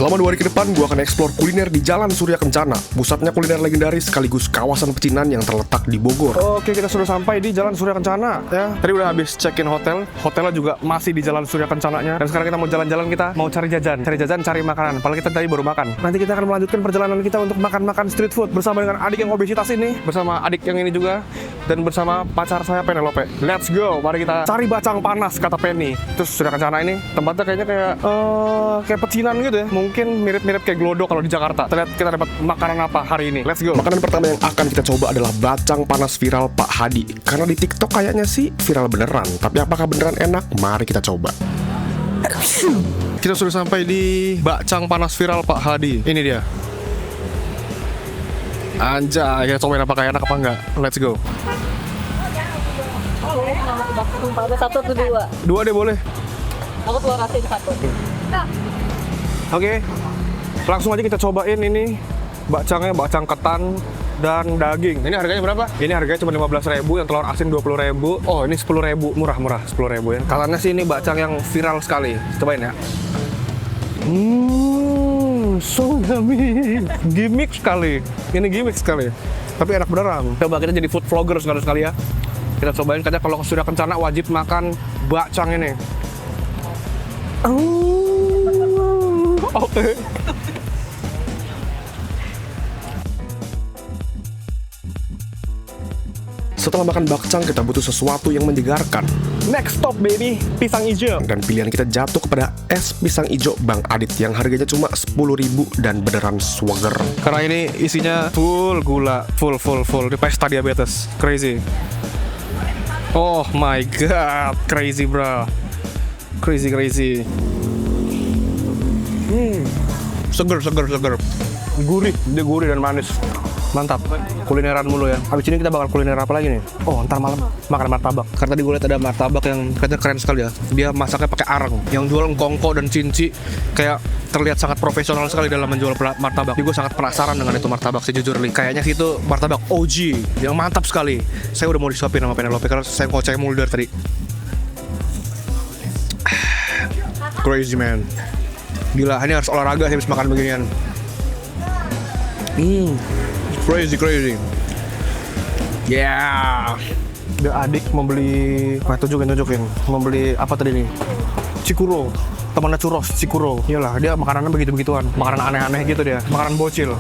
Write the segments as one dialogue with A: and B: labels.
A: Selama 2 hari ke depan, gue akan eksplor kuliner di Jalan Surya Kencana, pusatnya kuliner legendaris sekaligus kawasan pecinan yang terletak di Bogor. Oke, kita sudah sampai di Jalan Surya Kencana ya. Tadi udah habis check-in hotel, hotelnya juga masih di Jalan Surya Kencananya. Dan sekarang kita mau jalan-jalan, kita mau cari jajan, cari makanan. Padahal kita tadi baru makan. Nanti kita akan melanjutkan perjalanan kita untuk makan-makan street food bersama dengan adik yang obesitas ini, bersama adik yang ini juga, dan bersama pacar saya Penelope. Let's go, mari kita cari bacang panas kata Penny. Terus Surya Kencana ini tempatnya kayaknya kayak pecinan gitu ya. Mungkin mirip-mirip kayak Glodok kalau di Jakarta. Kita lihat kita dapat makanan apa hari ini. Let's go. Makanan pertama yang akan kita coba adalah bacang panas viral Pak Hadi. Karena di TikTok kayaknya sih viral beneran. Tapi apakah beneran enak? Mari kita coba. Kita sudah sampai di bacang panas viral Pak Hadi. Ini dia. Anjay, kita cobain apakah enak apa enggak. Let's go.
B: Ada 1 atau 2?
A: 2 deh boleh.
B: Aku telur asin 1.
A: Oke, langsung aja kita cobain ini bacangnya, bacang ketan dan daging. Ini harganya berapa? Ini harganya cuma 15.000, yang telur asin 20.000. Oh, ini 10.000, murah-murah 10.000 ya. Katanya sih ini bacang yang viral sekali. Cobain ya. So yummy. Gimmick sekali. Ini gimmick sekali. Tapi enak beneran. Coba kita jadi food vlogger sekali ya. Kita cobain, katanya kalau sudah Kencana wajib makan bacang ini. Oke. Setelah makan bacang, kita butuh sesuatu yang menyegarkan. Next stop baby, pisang hijau. Dan pilihan kita jatuh kepada es pisang hijau Bang Adit yang harganya cuma 10.000 dan beneran swagger. Karena ini isinya full gula, full. Di pesta diabetes, crazy. Oh my god, crazy bro, crazy. Seger, gurih, dia gurih dan manis. Mantap, kulineran mulu ya. Habis ini kita bakal kuliner apa lagi nih? Oh, ntar malam makan martabak. Karena tadi gue liat ada martabak yang katanya keren sekali ya. Dia masaknya pakai areng, yang jual kongko dan cinci, kayak terlihat sangat profesional sekali dalam menjual martabak. Jadi gue sangat penasaran dengan itu martabak sejujurnya. Kayaknya sih itu martabak OG yang mantap sekali. Saya udah mau disuapin sama Penelope karena saya ngoceh mulu dari tadi. Crazy man. Gila, ini harus olahraga sih habis makan beginian. Crazy. Yeah. Udah adik mau beli, tunjukin. Mau beli apa tadi nih? Cikuro. Temannya churros, Cikuro. Iyalah, dia makanannya begitu-begituan. Makanan aneh-aneh gitu dia. Makanan bocil.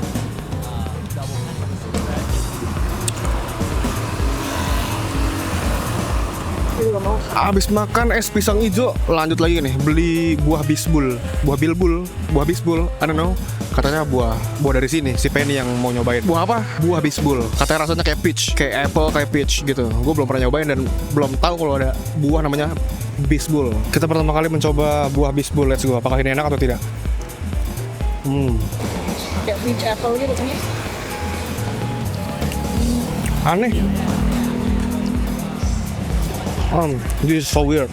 A: Abis makan es pisang hijau, lanjut lagi nih beli buah bisbul, buah bisbul, I don't know. Katanya buah dari sini, si Penny yang mau nyobain. Buah apa? Buah bisbul. Katanya rasanya kayak peach, kayak apple, kayak peach gitu. Gue belum pernah nyobain dan belum tahu kalau ada buah namanya bisbul. Kita pertama kali mencoba buah bisbul, let's go. Apakah ini enak atau tidak?
B: Kayak peach apple gitu kan?
A: Aneh. This is so weird.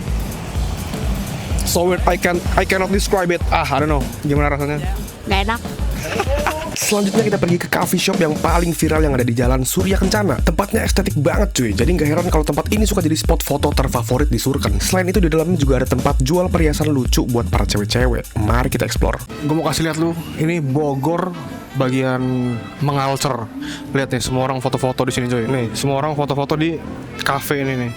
A: I cannot describe it. I don't know. Gimana rasanya?
B: Nggak enak.
A: Selanjutnya kita pergi ke coffee shop yang paling viral yang ada di Jalan Surya Kencana. Tempatnya estetik banget cuy. Jadi nggak heran kalau tempat ini suka jadi spot foto terfavorit di Surken. Selain itu di dalamnya juga ada tempat jual perhiasan lucu buat para cewek-cewek. Mari kita explore. Gue mau kasih lihat lu. Ini Bogor bagian mengalcer. Lihat nih, semua orang foto-foto di sini cuy. Nih, semua orang foto-foto di cafe ini nih.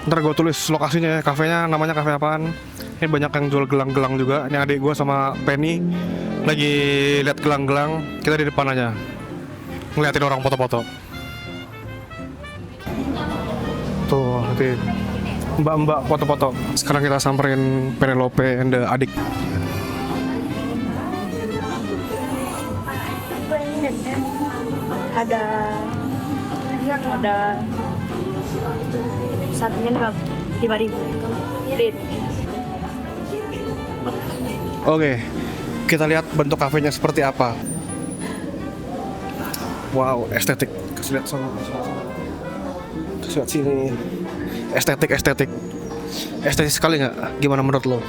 A: Ntar gue tulis lokasinya ya, kafenya namanya kafe apaan. Ini banyak yang jual gelang-gelang juga. Ini adik gue sama Penny lagi lihat gelang-gelang. Kita di depan aja ngeliatin orang foto-foto. Tuh, nanti mbak-mbak foto-foto. Sekarang kita samperin Penelope and the adik.
B: Ada satunya 5.000.
A: Oke, kita lihat bentuk kafenya seperti apa. Wow, estetik. Kasih lihat sama. Kasih lihat sini. Estetik. Estetik sekali nggak? Gimana menurut lo?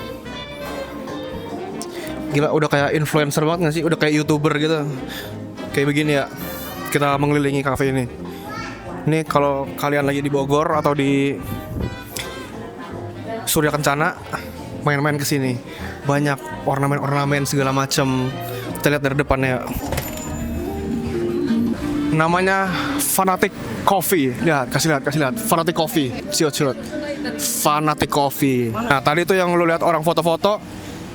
A: Gila, udah kayak influencer banget nggak sih? Udah kayak YouTuber gitu. Kayak begini ya. Kita mengelilingi kafe ini. Ini kalau kalian lagi di Bogor atau di Surya Kencana, main-main ke sini. Banyak ornamen-ornamen segala macam. Kita lihat dari depannya. Namanya Fanatic Coffee. Lihat, kasih lihat. Fanatic Coffee. Ciut. Fanatic Coffee. Nah, tadi tuh yang lu lihat orang foto-foto.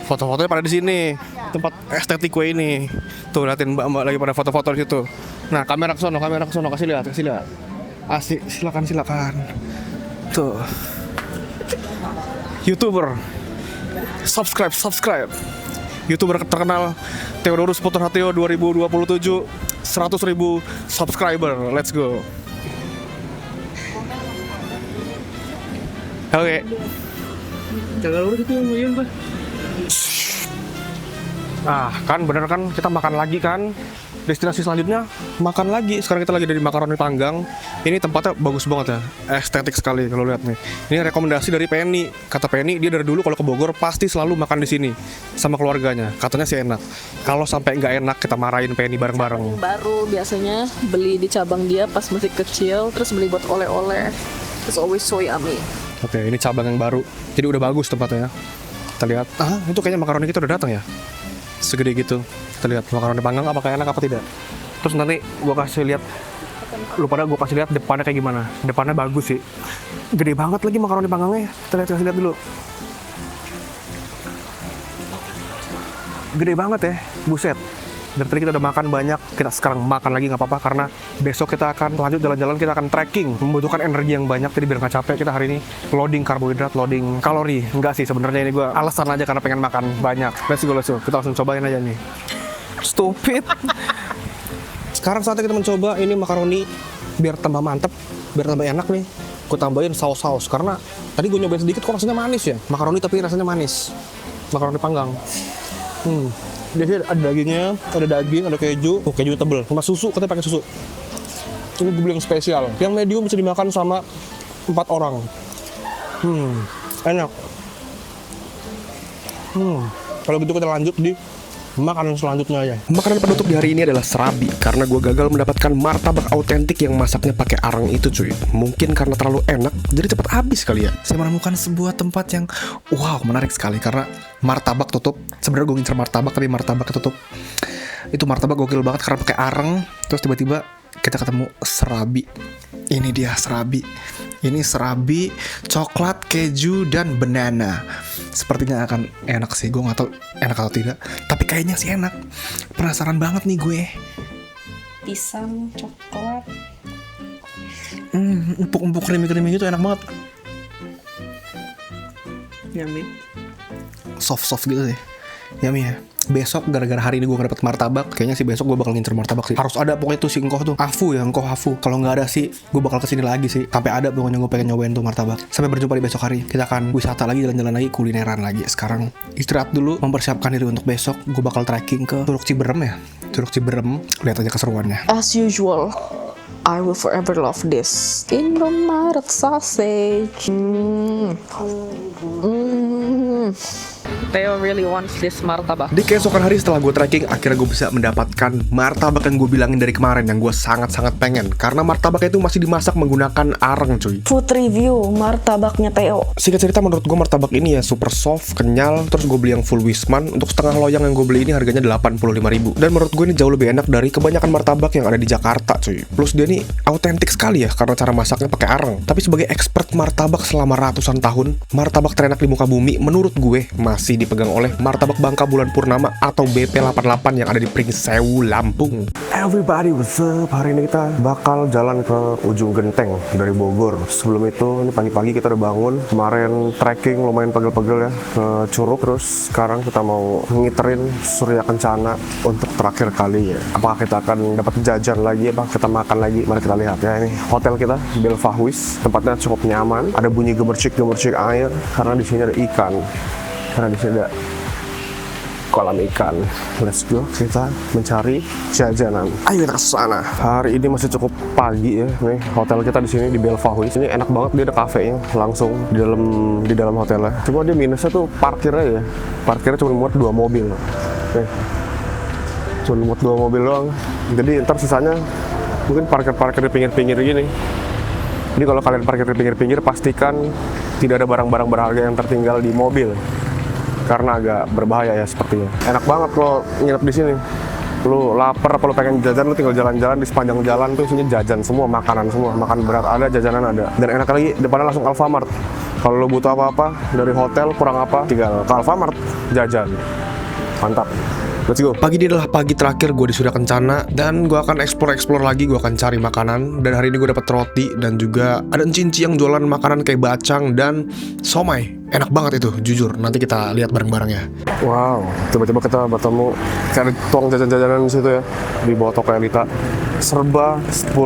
A: Foto-fotonya pada di sini. Tempat estetik gue ini. Tuh liatin mbak-mbak lagi pada foto-foto di situ. Nah, kamera ke sono, kasih lihat. Asik, silakan. Tuh. YouTuber. Subscribe. YouTuber terkenal Theodorus Puterhatio 2027 100.000 subscriber. Let's go. Oke.
C: Jaga lurus itu yang Yun, Pak.
A: Kan bener kan, kita makan lagi kan. Destinasi selanjutnya makan lagi. Sekarang kita lagi dari Makaroni Panggang. Ini tempatnya bagus banget ya, estetik sekali kalau lihat nih. Ini rekomendasi dari Penny. Kata Penny dia dari dulu kalau ke Bogor pasti selalu makan di sini sama keluarganya. Katanya sih enak. Kalau sampai nggak enak kita marahin Penny bareng-bareng.
B: Baru biasanya beli di cabang dia pas masih kecil, terus beli buat oleh-oleh. It's always so yummy.
A: Oke, ini cabang yang baru. Jadi udah bagus tempatnya ya. Kita lihat. Itu kayaknya makaroni kita udah datang ya. Segede gitu. Kita lihat makaroni panggang apakah enak apa tidak. Terus nanti gue kasih lihat, gue kasih lihat depannya kayak gimana. Depannya bagus sih. Gede banget lagi makaroni panggangnya. Kita kasih lihat dulu. Gede banget ya, buset. Dari tadi kita udah makan banyak, kita sekarang makan lagi nggak apa-apa karena besok kita akan lanjut jalan-jalan, kita akan trekking, membutuhkan energi yang banyak, jadi biar nggak capek kita hari ini loading karbohidrat, loading kalori. Enggak sih sebenarnya, ini gue alasan aja karena pengen makan banyak. Let's go. Kita langsung cobain aja nih. Stupid. Sekarang saatnya kita mencoba ini makaroni biar tambah mantep, biar tambah enak nih. Gue tambahin saus karena tadi gue nyobain sedikit kok rasanya manis ya. Makaroni tapi rasanya manis. Makaroni panggang. Di sini ada dagingnya, ada daging, ada keju. Keju tebel, sama susu, katanya pakai susu. Ini gue beli yang spesial. Yang medium bisa dimakan sama 4 orang. Enak. Kalau gitu kita lanjut di makanan selanjutnya aja. Makanan penutup di hari ini adalah serabi, karena gue gagal mendapatkan martabak autentik yang masaknya pakai arang itu cuy. Mungkin karena terlalu enak, jadi cepat habis kali ya. Saya menemukan sebuah tempat yang menarik sekali, karena martabak tutup. Sebenarnya gue ngincer martabak, tapi martabak tutup. Itu martabak gokil banget karena pakai arang. Terus tiba-tiba kita ketemu serabi. Ini dia serabi. Ini serabi, coklat, keju, dan banana. Sepertinya akan enak sih. Gue gak tahu enak atau tidak, tapi kayaknya sih enak. Penasaran banget nih gue.
B: Pisang, coklat.
A: Empuk-empuk krimi-krimi gitu enak banget.
B: Yummy.
A: Soft-soft gitu sih. Yummy ya. Besok gara-gara hari ini gue gak dapet martabak, kayaknya sih besok gue bakal ngincer martabak sih. Harus ada pokoknya tuh si engkoh tuh, Afu ya, engkoh Afu. Kalau nggak ada sih gue bakal kesini lagi sih. Sampai ada pokoknya gue pengen nyobain tuh martabak. Sampai berjumpa di besok hari. Kita akan wisata lagi, jalan-jalan lagi, kulineran lagi. Sekarang istirahat dulu, mempersiapkan diri untuk besok. Gue bakal trekking ke Curug Ciberem ya. Curug Ciberem, lihat aja keseruannya.
B: As usual, I will forever love this Indomaret sausage. Theo really wants this martabak.
A: Di keesokan hari setelah gue trekking, akhirnya gue bisa mendapatkan martabak yang gue bilangin dari kemarin, yang gue sangat-sangat pengen. Karena martabaknya itu masih dimasak menggunakan areng cuy.
B: Food review martabaknya Theo.
A: Singkat cerita, menurut gue martabak ini ya super soft, kenyal. Terus gue beli yang full Wisman. Untuk setengah loyang yang gue beli ini harganya 85.000. Dan menurut gue ini jauh lebih enak dari kebanyakan martabak yang ada di Jakarta cuy. Plus dia ini autentik sekali ya, karena cara masaknya pakai areng. Tapi sebagai expert martabak selama ratusan tahun, martabak terenak di muka bumi menurut gue masih dipegang oleh Martabak Bangka Bulan Purnama atau BP88 yang ada di Pringsewu, Lampung. Everybody, what's up? Hari ini kita bakal jalan ke ujung genteng dari Bogor. Sebelum itu, ini pagi-pagi kita udah bangun. Kemarin trekking lumayan pegel-pegel ya ke Curug. Terus sekarang kita mau ngiterin Surya Kencana untuk terakhir kali ya. Apakah kita akan dapat jajan lagi? Apa kita makan lagi? Mari kita lihat ya. Ini hotel kita, Belfahwis. Tempatnya cukup nyaman. Ada bunyi gemercik-gemercik air karena di sini ada ikan. Karena di sini ada kolam ikan. Let's go, kita mencari jajanan. Ayo kita ke sana. Hari ini masih cukup pagi ya. Nih hotel kita di sini di Belfahwis. Ini enak banget, dia ada kafenya langsung di dalam hotelnya. Cuma dia minusnya tuh parkirnya ya. Parkirnya cuma muat 2 mobil. Nih. Cuma muat 2 mobil doang. Jadi ntar sisanya mungkin parkir di pinggir-pinggir gini. Jadi kalau kalian parkir di pinggir-pinggir, pastikan tidak ada barang-barang berharga yang tertinggal di mobil. karena agak berbahaya ya sepertinya. Enak banget kalau nginep di sini. Lu lapar, kalau pengen jajan lu tinggal jalan-jalan di sepanjang jalan tuh isinya jajan semua, makanan semua, makan berat ada, jajanan ada. Dan enak lagi depannya langsung Alfamart. Kalau lu butuh apa-apa dari hotel kurang apa, tinggal ke Alfamart jajan. Mantap. Let's go. Pagi ini adalah pagi terakhir gue di Surya Kencana dan gue akan explore lagi, gue akan cari makanan. Dan hari ini gue dapat roti dan juga ada enci-enci yang jualan makanan kayak bacang dan somai. Enak banget itu, jujur. Nanti kita lihat bareng-bareng ya. Wow, tiba-tiba kita bertemu cari tuang jajan-jajanan di situ ya, di bawah toko Elita. Serba 5.000.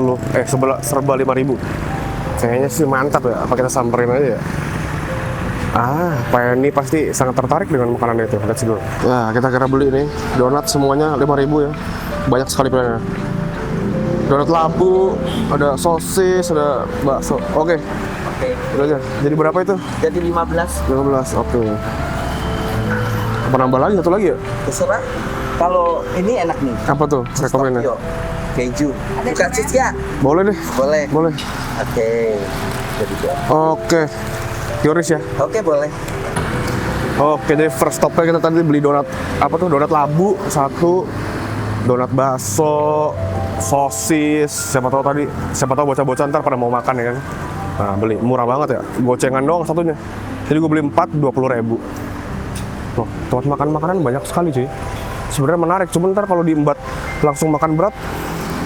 A: Kayaknya sih mantap ya. Apa kita samperin aja ya? Pak ini pasti sangat tertarik dengan makanan itu. Let's go. Nah, kita kira beli nih donat semuanya 5.000 ya. Banyak sekali pilihannya. Donat labu, ada sosis, ada bakso. Oke. Udah aja. Jadi berapa itu?
D: Jadi 15.
A: Oke. Apa nambah lagi? Satu lagi ya?
D: Terserah. Kalau ini enak nih.
A: Apa tuh? Rekomennya?
D: Tokyo. Keju. Bukan cheese ya?
A: Boleh deh.
D: Boleh. Oke. Jadi
A: Oke. Yoris ya?
D: Oke, boleh.
A: Oke, jadi first stopnya kita tadi beli donat, apa tuh, donat labu satu, donat bakso, sosis, siapa tahu bocah-bocah ntar pada mau makan ya kan. Nah, beli, murah banget ya, gocengan doang satunya. Jadi gue beli 4, 20.000. Loh, tempat makan makanan banyak sekali cuy. Sebenarnya menarik, cuma ntar kalau diembat langsung makan berat,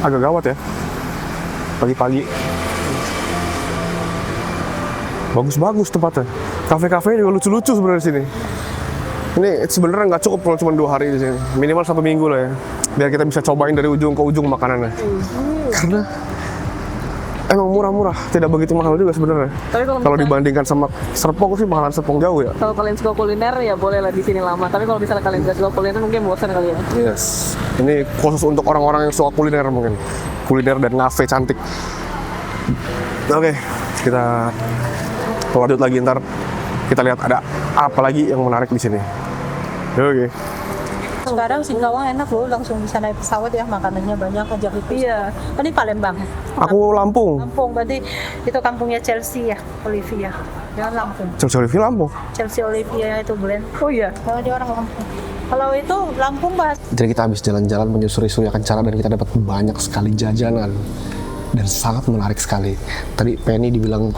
A: agak gawat ya. Pagi-pagi. Bagus-bagus tempatnya. Kafe-kafe juga lucu-lucu sebenarnya di sini. Ini sebenarnya nggak cukup kalau cuma 2 hari di sini. Minimal 1 minggu lah ya. Biar kita bisa cobain dari ujung ke ujung makanannya. Karena emang murah-murah, tidak begitu mahal juga sebenarnya.
B: Tapi
A: kalau dibandingkan sama Serpong sih mahalan Serpong jauh ya.
B: Kalau kalian suka kuliner ya boleh lah di sini lama. Tapi kalau misalnya kalian nggak suka kuliner mungkin bosan kali ya.
A: Yes. Ini khusus untuk orang-orang yang suka kuliner mungkin. Kuliner dan ngafe cantik. Oke, kita lanjut lagi, ntar kita lihat ada apa lagi yang menarik di sini. Oke.
E: Sekarang Singkawang enak loh, langsung bisa naik pesawat ya, makanannya banyak aja gitu.
B: Iya.
E: Ini Palembang.
A: Aku Lampung.
E: Lampung, berarti itu kampungnya Chelsea ya, Olivia. Jangan Lampung.
A: Chelsea Olivia Lampung.
E: Chelsea Olivia itu blend.
B: Oh iya.
E: Kalau dia orang Lampung. Kalau itu Lampung bahas.
A: Jadi kita habis jalan-jalan menyusuri Surya Kencana dan kita dapat banyak sekali jajanan. Dan sangat menarik sekali. Tadi Penny dibilang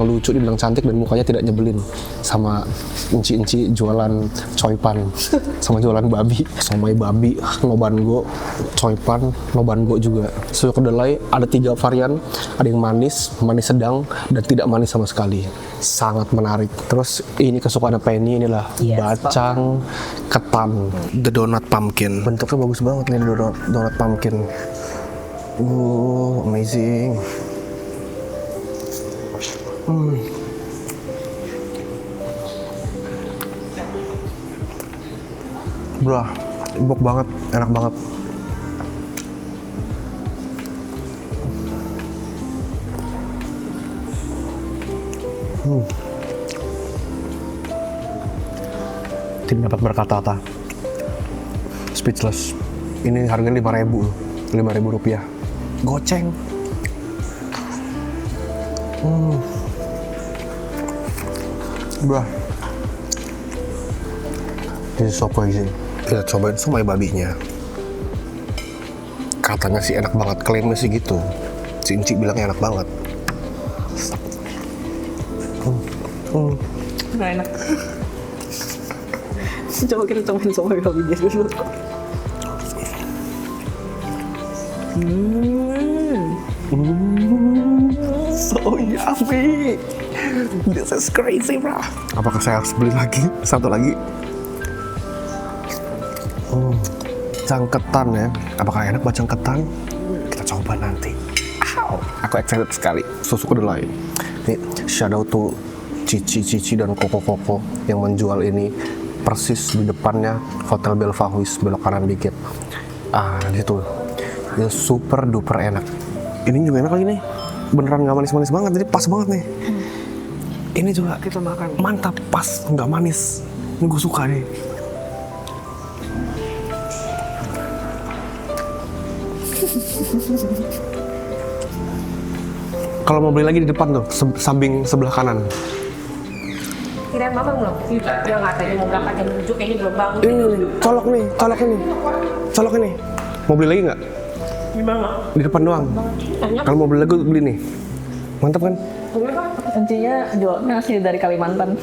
A: lucu, dibilang cantik dan mukanya tidak nyebelin. Sama enci-enci jualan coipan, sama jualan babi, somai babi, nobango, coipan, nobango juga. Suyo kedelai ada 3 varian, ada yang manis, manis sedang, dan tidak manis sama sekali. Sangat menarik. Terus ini kesukaan Penny inilah bacang ketan, the donut pumpkin. Bentuknya bagus banget nih donut pumpkin. Amazing. Blah, empuk banget, enak banget. Tidak dapat berkata-kata. Speechless. Ini harganya 5.000 rupiah. Goceng. Blah. Ini so crazy. Kita cobain somai babinya. Katanya sih enak banget, klaimnya sih gitu. Si Inci bilangnya enak banget.
B: Nggak enak. Coba kita cobain somai babinya dulu.
A: So yummy. This is crazy, bro. Apakah saya harus beli lagi? Satu lagi. Cangketan ya. Apakah enak bacang ketan? Kita coba nanti. Aku excited sekali. Susu kedelai. Ini shout out to Cici dan Koko yang menjual ini persis di depannya Hotel Belvahuis, belok kanan dikit. Di situ. Itu super duper enak. Ini juga enak lagi nih. Beneran nggak manis-manis banget, jadi pas banget nih. Ini juga kita makan mantap, pas, nggak manis. Ini gue suka nih. Kalau mau beli lagi di depan tuh, samping sebelah kanan.
E: Kira Sayang mama belum? Dia katanya mau berangkat jam 7, kayaknya belum bangun.
A: Ini nih, colok ini. Mau beli lagi nggak?
E: Gimana?
A: Di depan doang. Kalau mau beli lagi beli nih. Mantap kan?
B: Intinya jualnya asli dari Kalimantan.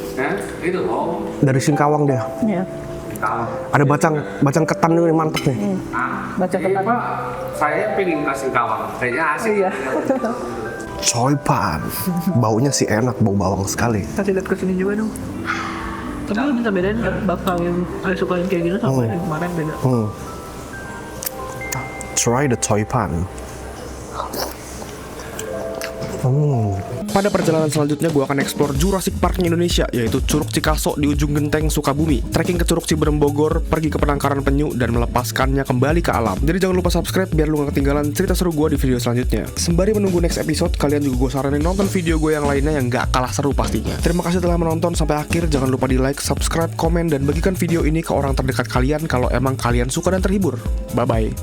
A: Dari Singkawang dia.
B: Iya.
A: Ada bacang ketan juga nih, mantep nih.
B: Baca ketan.
C: Saya pengen kasih kawang. Kayaknya asik.
B: Iya.
A: Choypan. Baunya sih enak, bau bawang sekali.
C: Kasih lihat ke sini juga dong. Tapi lu bisa bedain kan bakal yang saya suka yang kayak gitu sama yang kemarin beda.
A: Try the choypan. Pada perjalanan selanjutnya gue akan eksplor Jurassic Parknya Indonesia, yaitu Curug Cikaso di ujung genteng Sukabumi, trekking ke Curug Ciberem Bogor, pergi ke penangkaran penyu, dan melepaskannya kembali ke alam. Jadi jangan lupa subscribe biar lu gak ketinggalan cerita seru gue di video selanjutnya. Sembari menunggu next episode, kalian juga gue saranin nonton video gue yang lainnya yang gak kalah seru pastinya. Terima kasih telah menonton sampai akhir, jangan lupa di like, subscribe, komen, dan bagikan video ini ke orang terdekat kalian kalau emang kalian suka dan terhibur. Bye-bye.